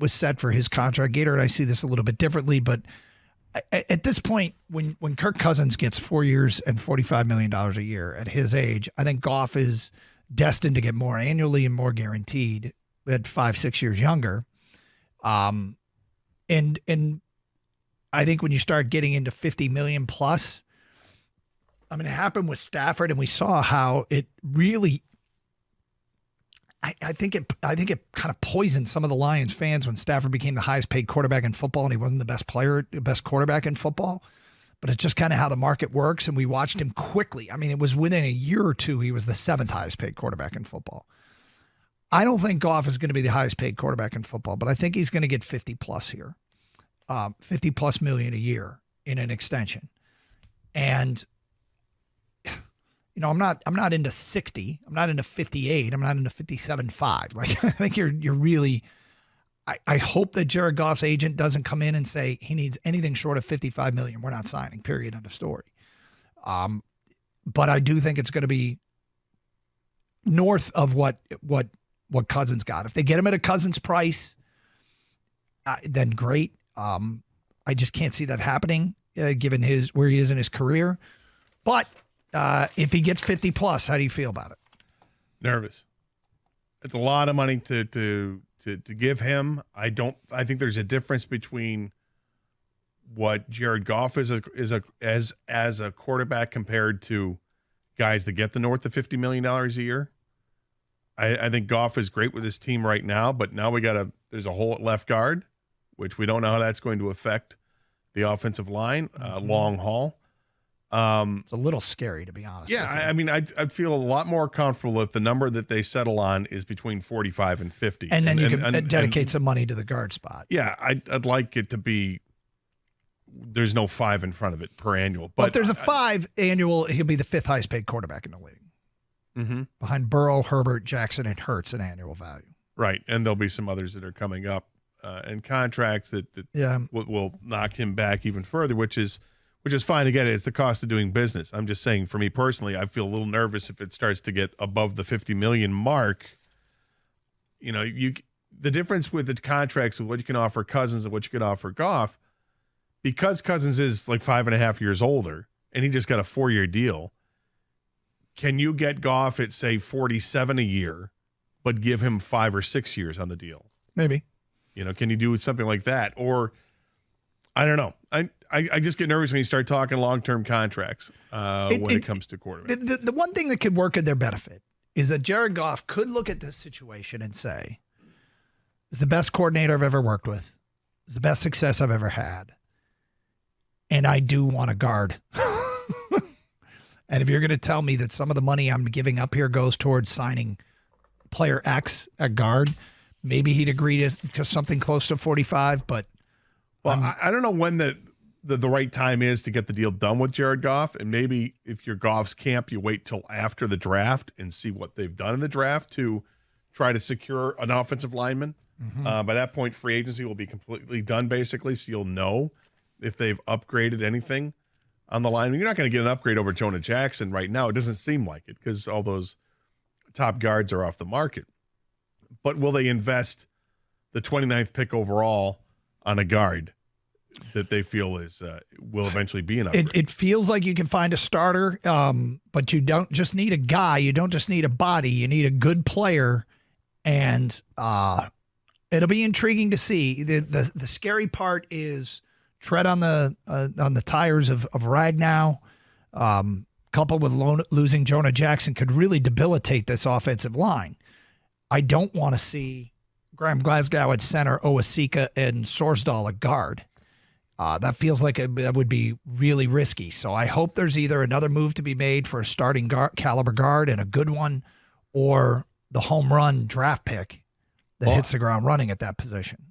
was set for his contract. Gator and I see this a little bit differently, but at this point, when Kirk Cousins gets 4 years and $45 million a year at his age, I think Goff is destined to get more annually and more guaranteed at 5-6 years younger. And I think when you start getting into 50 million plus, I mean, it happened with Stafford, and we saw how it really. I think it kind of poisoned some of the Lions fans when Stafford became the highest paid quarterback in football, and he wasn't the best quarterback in football. But it's just kind of how the market works, and we watched him quickly. I mean, it was within a year or two he was the 7th highest paid quarterback in football. I don't think Goff is going to be the highest paid quarterback in football, but I think he's going to get 50 plus here, 50 plus million a year in an extension, and. You know, I'm not into 60. I'm not into 58. I'm not into 57.5. Like, I think you're really. I hope that Jared Goff's agent doesn't come in and say he needs anything short of 55 million. We're not signing. Period. End of story. But I do think it's going to be north of what Cousins got. If they get him at a Cousins price, then great. I just can't see that happening given where he is in his career. But. If he gets 50 plus, how do you feel about it? Nervous. It's a lot of money to give him. I think there's a difference between what Jared Goff is as a quarterback compared to guys that get the north of $50 million a year. I think Goff is great with his team right now, but now there's a hole at left guard, which we don't know how that's going to affect the offensive line, long haul. It's a little scary, to be honest. Yeah, I mean, I'd feel a lot more comfortable if the number that they settle on is between 45 and 50. And then you can dedicate some money to the guard spot. Yeah, I'd like it to be there's no 5 in front of it per annual. But if there's a 5 annual, he'll be the 5th highest paid quarterback in the league. Mm-hmm. Behind Burrow, Herbert, Jackson, and Hurts in annual value. Right, and there'll be some others that are coming up in contracts that will knock him back even further, which is fine. Again, it's the cost of doing business. I'm just saying, for me personally, I feel a little nervous if it starts to get above the 50 million mark. You know, the difference with the contracts with what you can offer Cousins and what you can offer Goff, because Cousins is like 5.5 years older and he just got a 4-year deal. Can you get Goff at, say, 47 a year, but give him 5 or 6 years on the deal? Maybe. You know, can you do something like that? Or I don't know. I just get nervous when you start talking long-term contracts when it comes to quarterbacks. The one thing that could work in their benefit is that Jared Goff could look at this situation and say, it's the best coordinator I've ever worked with. It's the best success I've ever had. And I do want a guard. And if you're going to tell me that some of the money I'm giving up here goes towards signing player X at guard, maybe he'd agree to something close to 45, but I don't know when the right time is to get the deal done with Jared Goff. And maybe if you're Goff's camp, you wait till after the draft and see what they've done in the draft to try to secure an offensive lineman. Mm-hmm. By that point, free agency will be completely done, basically, so you'll know if they've upgraded anything on the line. You're not going to get an upgrade over Jonah Jackson right now. It doesn't seem like it because all those top guards are off the market. But will they invest the 29th pick overall on a guard that they feel will eventually be an upgrade? It feels like you can find a starter, but you don't just need a guy. You don't just need a body. You need a good player, and it'll be intriguing to see. The scary part is tread on the tires of Ragnow, coupled with losing Jonah Jackson, could really debilitate this offensive line. I don't want to see Graham Glasgow at center, Owasika and Sorsdahl at guard. That feels like that would be really risky. So I hope there's either another move to be made for a starting caliber guard and a good one, or the home run draft pick that hits the ground running at that position.